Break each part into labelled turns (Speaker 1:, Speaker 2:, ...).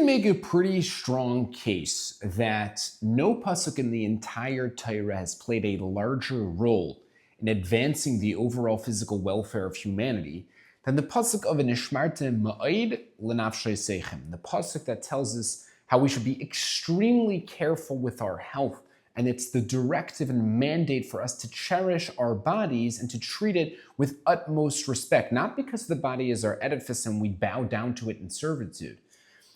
Speaker 1: can make a pretty strong case that no pasuk in the entire Torah has played a larger role in advancing the overall physical welfare of humanity than the pasuk of Nishmartem Ma'id L'Nafshei Seichem, the pasuk that tells us how we should be extremely careful with our health, and it's the directive and mandate for us to cherish our bodies and to treat it with utmost respect, not because the body is our edifice and we bow down to it in servitude,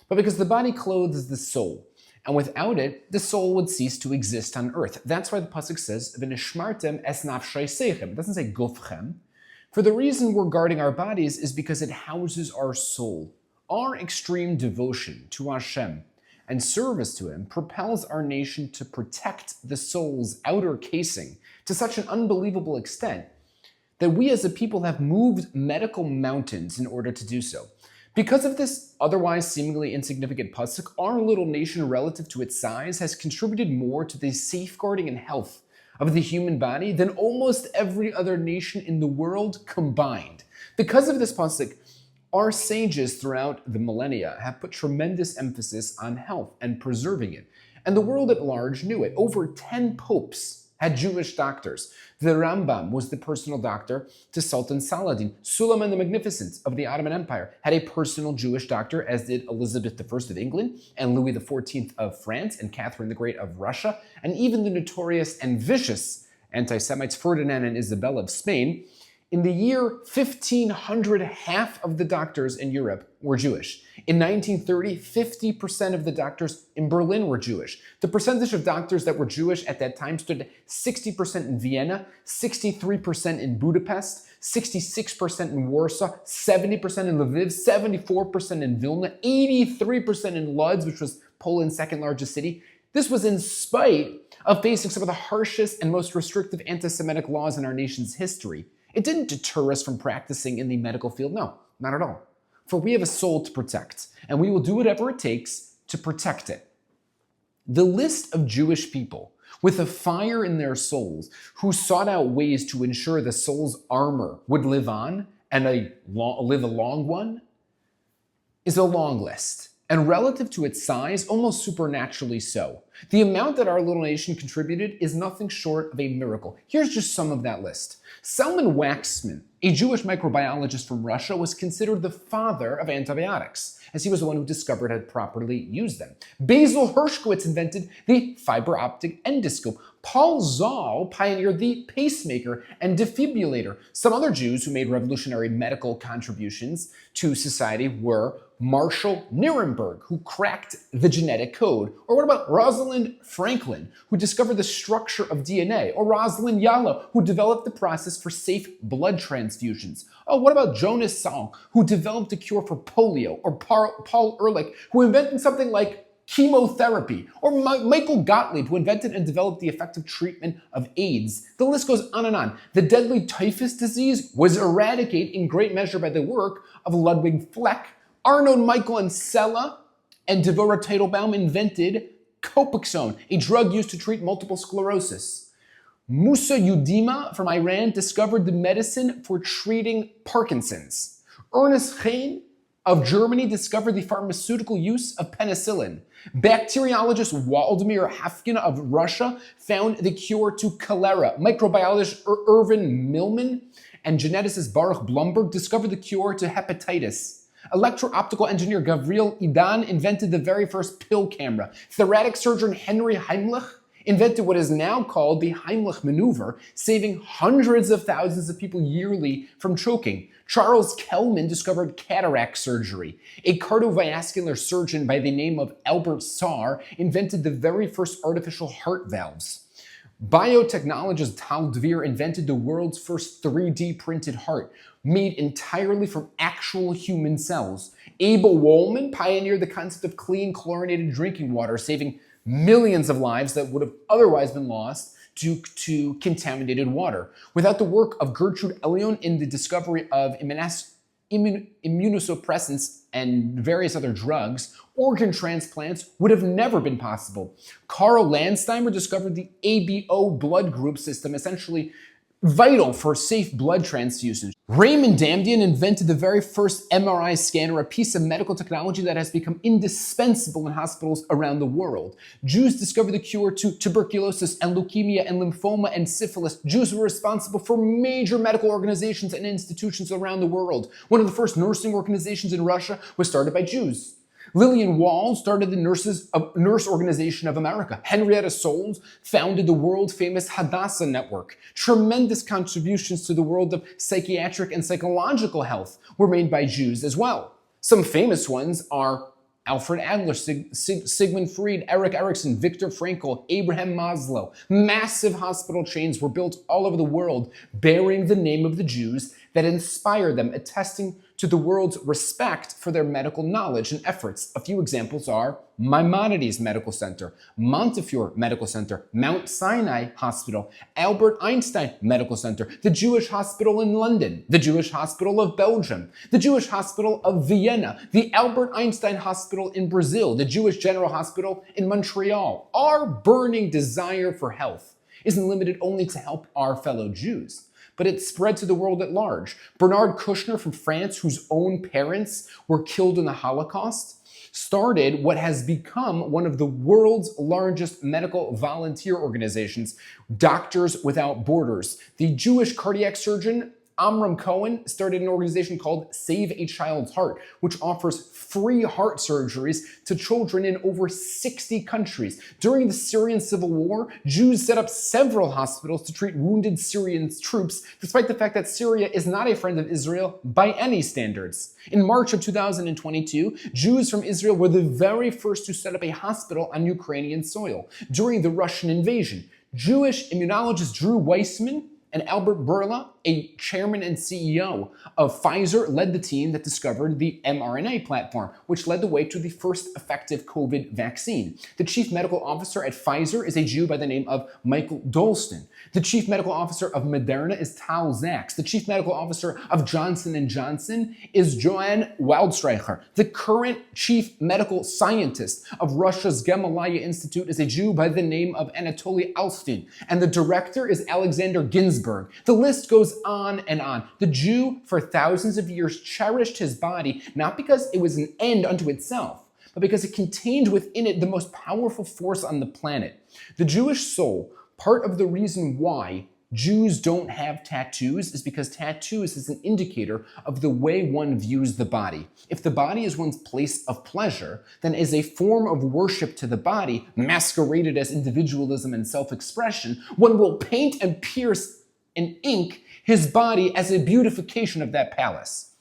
Speaker 1: but because the body clothes the soul, and without it, the soul would cease to exist on earth. That's why the pasuk says, "V'nishmartem es nafshei seichem." It doesn't say gufchem. For the reason we're guarding our bodies is because it houses our soul. Our extreme devotion to Hashem and service to Him propels our nation to protect the soul's outer casing to such an unbelievable extent that we as a people have moved medical mountains in order to do so. Because of this otherwise seemingly insignificant pasuk, our little nation, relative to its size, has contributed more to the safeguarding and health of the human body than almost every other nation in the world combined. Because of this pasuk, our sages throughout the millennia have put tremendous emphasis on health and preserving it. And the world at large knew it. Over 10 popes had Jewish doctors. The Rambam was the personal doctor to Sultan Saladin. Suleiman the Magnificent of the Ottoman Empire had a personal Jewish doctor, as did Elizabeth I of England, and Louis XIV of France, and Catherine the Great of Russia, and even the notorious and vicious anti-Semites Ferdinand and Isabella of Spain. In the year 1500, half of the doctors in Europe were Jewish. In 1930, 50% of the doctors in Berlin were Jewish. The percentage of doctors that were Jewish at that time stood at 60% in Vienna, 63% in Budapest, 66% in Warsaw, 70% in Lviv, 74% in Vilna, 83% in Lodz, which was Poland's second largest city. This was in spite of facing some of the harshest and most restrictive anti-Semitic laws in our nation's history. It didn't deter us from practicing in the medical field. No, not at all. For we have a soul to protect, and we will do whatever it takes to protect it. The list of Jewish people with a fire in their souls who sought out ways to ensure the soul's armor would live on and live a long one is a long list, and relative to its size, almost supernaturally so. The amount that our little nation contributed is nothing short of a miracle. Here's just some of that list. Salman Waxman, a Jewish microbiologist from Russia, was considered the father of antibiotics, as he was the one who discovered how to properly use them. Basil Hershkowitz invented the fiber optic endoscope. Paul Zoll pioneered the pacemaker and defibrillator. Some other Jews who made revolutionary medical contributions to society were Marshall Nirenberg, who cracked the genetic code. Or what about Rosalind Franklin, who discovered the structure of DNA? Or Rosalind Yallo, who developed the process for safe blood transfusions? Oh, what about Jonas Salk, who developed a cure for polio? Or Paul Ehrlich, who invented something like chemotherapy? Or Michael Gottlieb, who invented and developed the effective treatment of AIDS? The list goes on and on. The deadly typhus disease was eradicated in great measure by the work of Ludwig Fleck. Arnold Michael and Sella and Devorah Teitelbaum invented Copaxone, a drug used to treat multiple sclerosis. Musa Yudima from Iran discovered the medicine for treating Parkinson's. Ernest Hein of Germany discovered the pharmaceutical use of penicillin. Bacteriologist Waldemar Hafkin of Russia found the cure to cholera. Microbiologist Irvin Millman and geneticist Baruch Blumberg discovered the cure to hepatitis. Electro-optical engineer Gavril Idan invented the very first pill camera. Thoracic surgeon Henry Heimlich invented what is now called the Heimlich maneuver, saving hundreds of thousands of people yearly from choking. Charles Kellman discovered cataract surgery. A cardiovascular surgeon by the name of Albert Saar invented the very first artificial heart valves. Biotechnologist Tal Dvir invented the world's first 3D printed heart, made entirely from actual human cells. Abel Wohlman pioneered the concept of clean, chlorinated drinking water, saving millions of lives that would have otherwise been lost due to contaminated water. Without the work of Gertrude Elion in the discovery of immunosuppressants and various other drugs, organ transplants would have never been possible. Carl Landsteimer discovered the ABO blood group system, essentially vital for safe blood transfusions. Raymond Damdian invented the very first MRI scanner, a piece of medical technology that has become indispensable in hospitals around the world. Jews discovered the cure to tuberculosis and leukemia and lymphoma and syphilis. Jews were responsible for major medical organizations and institutions around the world. One of the first nursing organizations in Russia was started by Jews. Lillian Wall started the Nurse Organization of America. Henrietta Soles founded the world-famous Hadassah Network. Tremendous contributions to the world of psychiatric and psychological health were made by Jews as well. Some famous ones are Alfred Adler, Sigmund Freud, Erik Erikson, Viktor Frankl, Abraham Maslow. Massive hospital chains were built all over the world bearing the name of the Jews that inspired them, attesting to the world's respect for their medical knowledge and efforts. A few examples are Maimonides Medical Center, Montefiore Medical Center, Mount Sinai Hospital, Albert Einstein Medical Center, the Jewish Hospital in London, the Jewish Hospital of Belgium, the Jewish Hospital of Vienna, the Albert Einstein Hospital in Brazil, the Jewish General Hospital in Montreal. Our burning desire for health isn't limited only to help our fellow Jews, but it spread to the world at large. Bernard Kouchner from France, whose own parents were killed in the Holocaust, started what has become one of the world's largest medical volunteer organizations, Doctors Without Borders. The Jewish cardiac surgeon Amram Cohen started an organization called Save a Child's Heart, which offers free heart surgeries to children in over 60 countries. During the Syrian civil war, Jews set up several hospitals to treat wounded Syrian troops, despite the fact that Syria is not a friend of Israel by any standards. In March of 2022, Jews from Israel were the very first to set up a hospital on Ukrainian soil. During the Russian invasion, Jewish immunologist Drew Weissman and Albert Bourla, a chairman and CEO of Pfizer, led the team that discovered the mRNA platform, which led the way to the first effective COVID vaccine. The chief medical officer at Pfizer is a Jew by the name of Michael Dolston. The chief medical officer of Moderna is Tal Zaks. The chief medical officer of Johnson & Johnson is Joanne Waldstreicher. The current chief medical scientist of Russia's Gamaleya Institute is a Jew by the name of Anatoly Alstin. And the director is Alexander Ginsburg. The list goes on and on. The Jew, for thousands of years, cherished his body, not because it was an end unto itself, but because it contained within it the most powerful force on the planet. The Jewish soul, part of the reason why Jews don't have tattoos is because tattoos is an indicator of the way one views the body. If the body is one's place of pleasure, then as a form of worship to the body, masqueraded as individualism and self-expression, one will paint and pierce and ink his body as a beautification of that palace.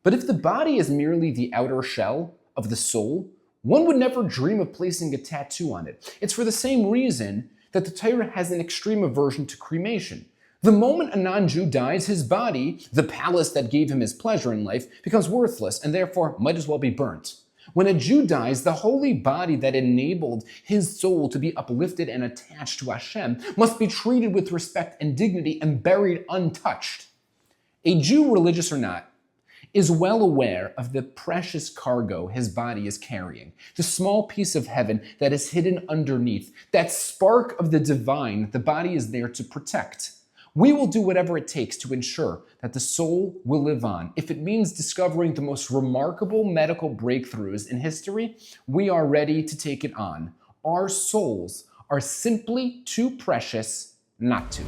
Speaker 1: But if the body is merely the outer shell of the soul, one would never dream of placing a tattoo on it. It's for the same reason that the Torah has an extreme aversion to cremation. The moment a non-Jew dies, his body, the palace that gave him his pleasure in life, becomes worthless and therefore might as well be burnt. When a Jew dies, the holy body that enabled his soul to be uplifted and attached to Hashem must be treated with respect and dignity and buried untouched. A Jew, religious or not, is well aware of the precious cargo his body is carrying, the small piece of heaven that is hidden underneath, that spark of the divine the body is there to protect. We will do whatever it takes to ensure that the soul will live on. If it means discovering the most remarkable medical breakthroughs in history, we are ready to take it on. Our souls are simply too precious not to.